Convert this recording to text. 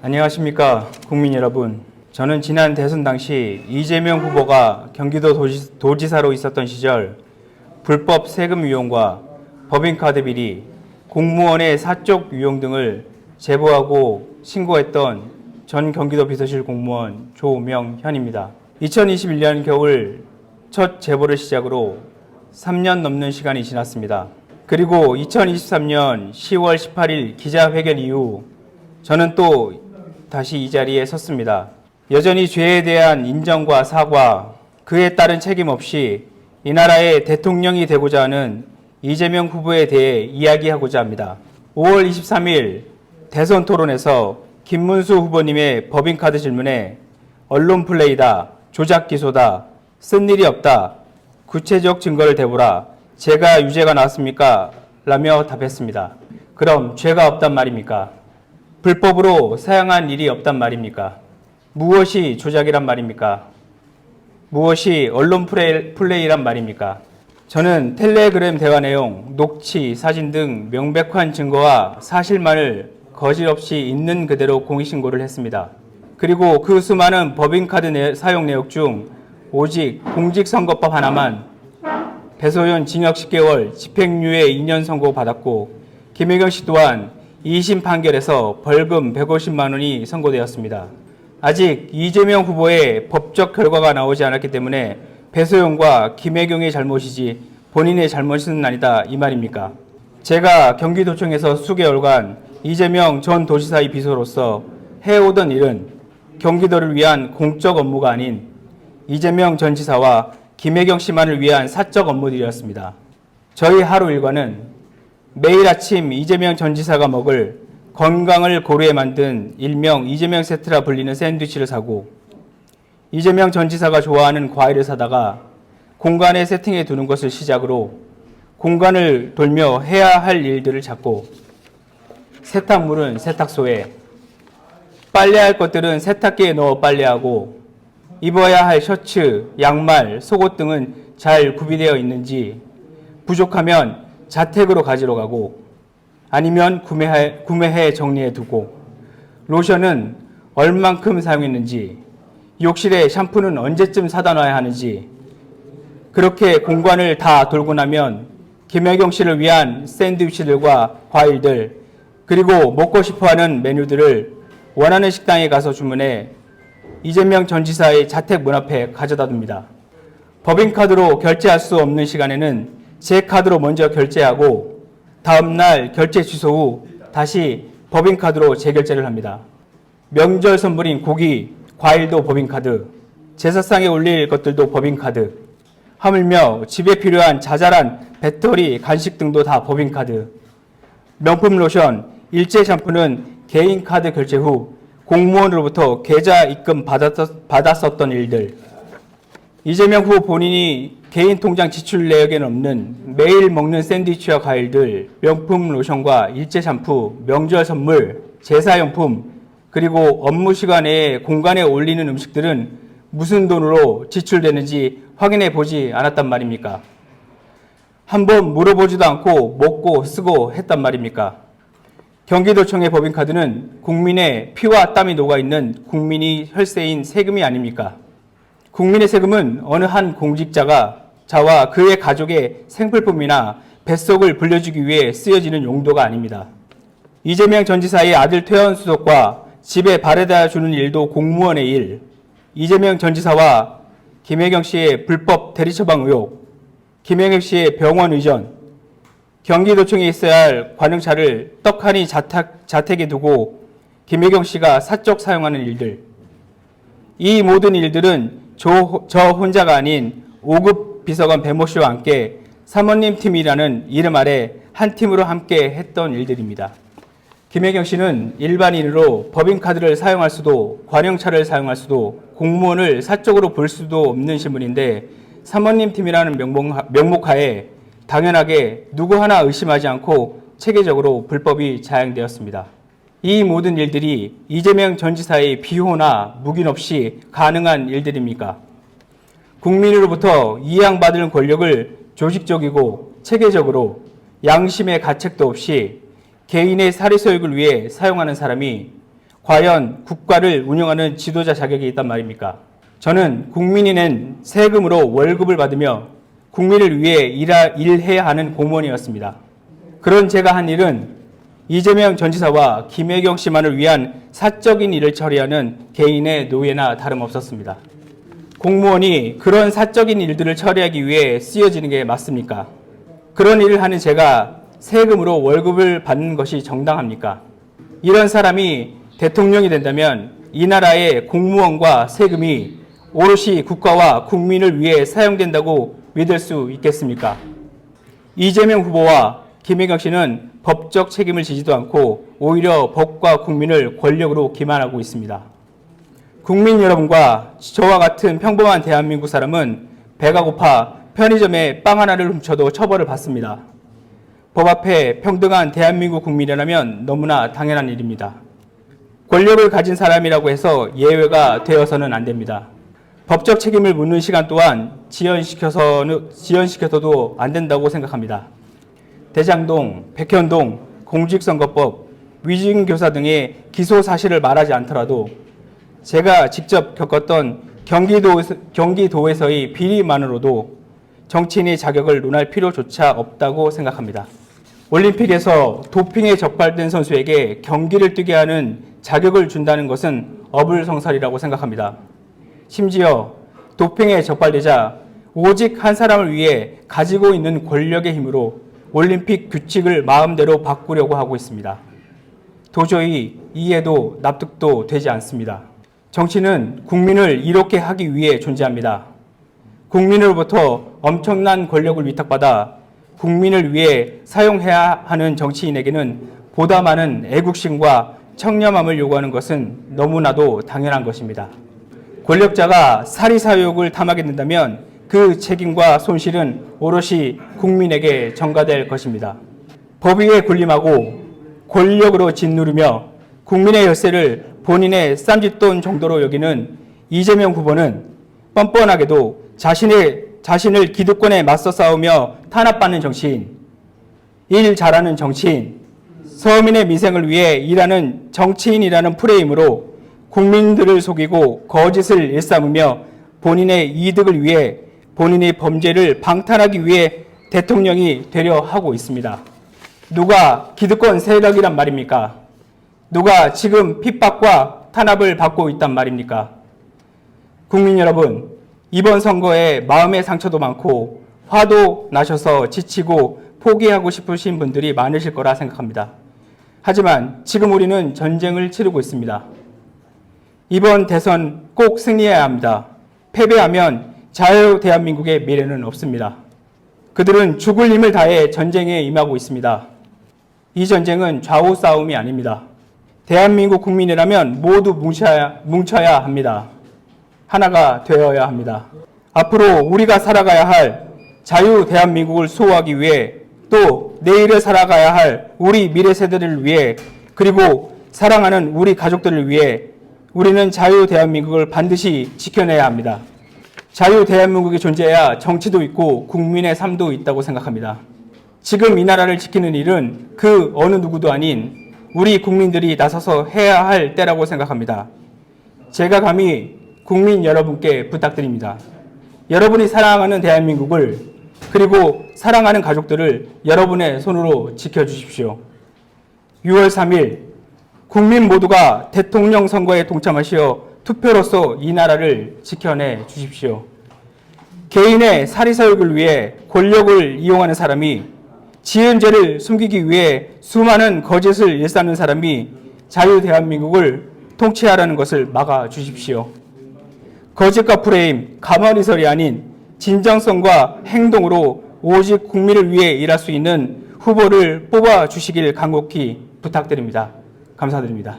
안녕하십니까 국민 여러분. 저는 지난 대선 당시 이재명 후보가 경기도 도지사로 있었던 시절 불법 세금 유용과 법인카드 비리, 공무원의 사적 유용 등을 제보하고 신고했던 전 경기도 비서실 공무원 조명현입니다. 2021년 겨울 첫 제보를 시작으로 3년 넘는 시간이 지났습니다. 그리고 2023년 10월 18일 기자회견 이후 저는 또 다시 이 자리에 섰습니다. 여전히 죄에 대한 인정과 사과, 그에 따른 책임 없이 이 나라의 대통령이 되고자 하는 이재명 후보에 대해 이야기하고자 합니다. 5월 23일 대선 토론에서 김문수 후보님의 법인카드 질문에 언론 플레이다, 조작 기소다, 쓴 일이 없다, 구체적 증거를 대보라, 제가 유죄가 나왔습니까? 라며 답했습니다. 그럼 죄가 없단 말입니까? 불법으로 사용한 일이 없단 말입니까? 무엇이 조작이란 말입니까? 무엇이 언론 플레이란 말입니까? 저는 텔레그램 대화 내용, 녹취, 사진 등 명백한 증거와 사실만을 거짓없이 있는 그대로 공익신고를 했습니다. 그리고 그 수많은 법인카드 사용 내역 중 오직 공직선거법 하나만 배소연 징역 10개월, 집행유예 2년 선고받았고 김혜경 씨 또한 2심 판결에서 벌금 150만 원이 선고되었습니다. 아직 이재명 후보의 법적 결과가 나오지 않았기 때문에 배소연과 김혜경의 잘못이지 본인의 잘못은 아니다 이 말입니까? 제가 경기도청에서 수개월간 이재명 전 도지사의 비서로서 해오던 일은 경기도를 위한 공적 업무가 아닌 이재명 전 지사와 김혜경 씨만을 위한 사적 업무들이었습니다. 저희 하루 일과는 매일 아침 이재명 전 지사가 먹을 건강을 고려해 만든 일명 이재명 세트라 불리는 샌드위치를 사고 이재명 전 지사가 좋아하는 과일을 사다가 공간에 세팅해 두는 것을 시작으로 공간을 돌며 해야 할 일들을 찾고 세탁물은 세탁소에, 빨래할 것들은 세탁기에 넣어 빨래하고 입어야 할 셔츠, 양말, 속옷 등은 잘 구비되어 있는지 부족하면 자택으로 가지러 가고 아니면 구매해 정리해 두고 로션은 얼만큼 사용했는지 욕실에 샴푸는 언제쯤 사다 놔야 하는지 그렇게 공간을 다 돌고 나면 김혜경 씨를 위한 샌드위치들과 과일들 그리고 먹고 싶어하는 메뉴들을 원하는 식당에 가서 주문해 이재명 전 지사의 자택 문 앞에 가져다 둡니다. 법인카드로 결제할 수 없는 시간에는 제 카드로 먼저 결제하고 다음날 결제 취소 후 다시 법인카드로 재결제를 합니다. 명절 선물인 고기, 과일도 법인카드, 제사상에 올릴 것들도 법인카드, 하물며 집에 필요한 자잘한 배터리, 간식 등도 다 법인카드, 명품 로션, 일제 샴푸는 개인카드 결제 후 공무원으로부터 계좌 입금 받았었던 일들, 이재명 후보 본인이 개인 통장 지출 내역에는 없는 매일 먹는 샌드위치와 과일들, 명품 로션과 일제 샴푸, 명절 선물, 제사용품, 그리고 업무 시간에 공간에 올리는 음식들은 무슨 돈으로 지출되는지 확인해 보지 않았단 말입니까? 한번 물어보지도 않고 먹고 쓰고 했단 말입니까? 경기도청의 법인카드는 국민의 피와 땀이 녹아있는 국민이 혈세인 세금이 아닙니까? 국민의 세금은 어느 한 공직자가 자와 그의 가족의 생필품이나 뱃속을 불려주기 위해 쓰여지는 용도가 아닙니다. 이재명 전 지사의 아들 퇴원 수속과 집에 바래다 주는 일도 공무원의 일, 이재명 전 지사와 김혜경 씨의 불법 대리처방 의혹, 김혜경 씨의 병원 의전, 경기도청에 있어야 할 관용차를 떡하니 자택에 두고 김혜경 씨가 사적 사용하는 일들, 이 모든 일들은 저 혼자가 아닌 5급 비서관 배모 씨와 함께 사모님 팀이라는 이름 아래 한 팀으로 함께 했던 일들입니다. 김혜경 씨는 일반인으로 법인카드를 사용할 수도 관용차를 사용할 수도 공무원을 사적으로 볼 수도 없는 신분인데 사모님 팀이라는 명목하에 당연하게 누구 하나 의심하지 않고 체계적으로 불법이 자행되었습니다. 이 모든 일들이 이재명 전 지사의 비호나 묵인 없이 가능한 일들입니까? 국민으로부터 이양받을 권력을 조직적이고 체계적으로 양심의 가책도 없이 개인의 사리소욕을 위해 사용하는 사람이 과연 국가를 운영하는 지도자 자격이 있단 말입니까? 저는 국민이 낸 세금으로 월급을 받으며 국민을 위해 일해야 하는 공무원이었습니다. 그런 제가 한 일은 이재명 전 지사와 김혜경 씨만을 위한 사적인 일을 처리하는 개인의 노예나 다름없었습니다. 공무원이 그런 사적인 일들을 처리하기 위해 쓰여지는 게 맞습니까? 그런 일을 하는 제가 세금으로 월급을 받는 것이 정당합니까? 이런 사람이 대통령이 된다면 이 나라의 공무원과 세금이 오롯이 국가와 국민을 위해 사용된다고 믿을 수 있겠습니까? 이재명 후보와 김혜경 씨는 법적 책임을 지지도 않고 오히려 법과 국민을 권력으로 기만하고 있습니다. 국민 여러분과 저와 같은 평범한 대한민국 사람은 배가 고파 편의점에 빵 하나를 훔쳐도 처벌을 받습니다. 법 앞에 평등한 대한민국 국민이라면 너무나 당연한 일입니다. 권력을 가진 사람이라고 해서 예외가 되어서는 안 됩니다. 법적 책임을 묻는 시간 또한 지연시켜서도 안 된다고 생각합니다. 대장동, 백현동, 공직선거법, 위증교사 등의 기소 사실을 말하지 않더라도 제가 직접 겪었던 경기도에서의 비리만으로도 정치인의 자격을 논할 필요조차 없다고 생각합니다. 올림픽에서 도핑에 적발된 선수에게 경기를 뛰게 하는 자격을 준다는 것은 어불성설이라고 생각합니다. 심지어 도핑에 적발되자 오직 한 사람을 위해 가지고 있는 권력의 힘으로 올림픽 규칙을 마음대로 바꾸려고 하고 있습니다. 도저히 이해도 납득도 되지 않습니다. 정치는 국민을 이롭게 하기 위해 존재합니다. 국민으로부터 엄청난 권력을 위탁받아 국민을 위해 사용해야 하는 정치인에게는 보다 많은 애국심과 청렴함을 요구하는 것은 너무나도 당연한 것입니다. 권력자가 사리사욕을 탐하게 된다면 그 책임과 손실은 오롯이 국민에게 전가될 것입니다. 법 위에 군림하고 권력으로 짓누르며 국민의 열쇠를 본인의 쌈짓돈 정도로 여기는 이재명 후보는 뻔뻔하게도 자신을 기득권에 맞서 싸우며 탄압받는 정치인, 일 잘하는 정치인, 서민의 민생을 위해 일하는 정치인이라는 프레임으로 국민들을 속이고 거짓을 일삼으며 본인의 이득을 위해 본인의 범죄를 방탄하기 위해 대통령이 되려 하고 있습니다. 누가 기득권 세력이란 말입니까? 누가 지금 핍박과 탄압을 받고 있단 말입니까? 국민 여러분, 이번 선거에 마음의 상처도 많고 화도 나셔서 지치고 포기하고 싶으신 분들이 많으실 거라 생각합니다. 하지만 지금 우리는 전쟁을 치르고 있습니다. 이번 대선 꼭 승리해야 합니다. 패배하면 자유 대한민국의 미래는 없습니다. 그들은 죽을 힘을 다해 전쟁에 임하고 있습니다. 이 전쟁은 좌우 싸움이 아닙니다. 대한민국 국민이라면 모두 뭉쳐야 합니다. 하나가 되어야 합니다. 앞으로 우리가 살아가야 할 자유 대한민국을 수호하기 위해 또 내일을 살아가야 할 우리 미래 세대를 위해 그리고 사랑하는 우리 가족들을 위해 우리는 자유 대한민국을 반드시 지켜내야 합니다. 자유 대한민국이 존재해야 정치도 있고 국민의 삶도 있다고 생각합니다. 지금 이 나라를 지키는 일은 그 어느 누구도 아닌 우리 국민들이 나서서 해야 할 때라고 생각합니다. 제가 감히 국민 여러분께 부탁드립니다. 여러분이 사랑하는 대한민국을 그리고 사랑하는 가족들을 여러분의 손으로 지켜주십시오. 6월 3일 국민 모두가 대통령 선거에 동참하시어 투표로서 이 나라를 지켜내 주십시오. 개인의 사리사욕을 위해 권력을 이용하는 사람이 지은 죄를 숨기기 위해 수많은 거짓을 일삼는 사람이 자유 대한민국을 통치하라는 것을 막아 주십시오. 거짓과 프레임, 가만히설이 아닌 진정성과 행동으로 오직 국민을 위해 일할 수 있는 후보를 뽑아 주시길 간곡히 부탁드립니다. 감사드립니다.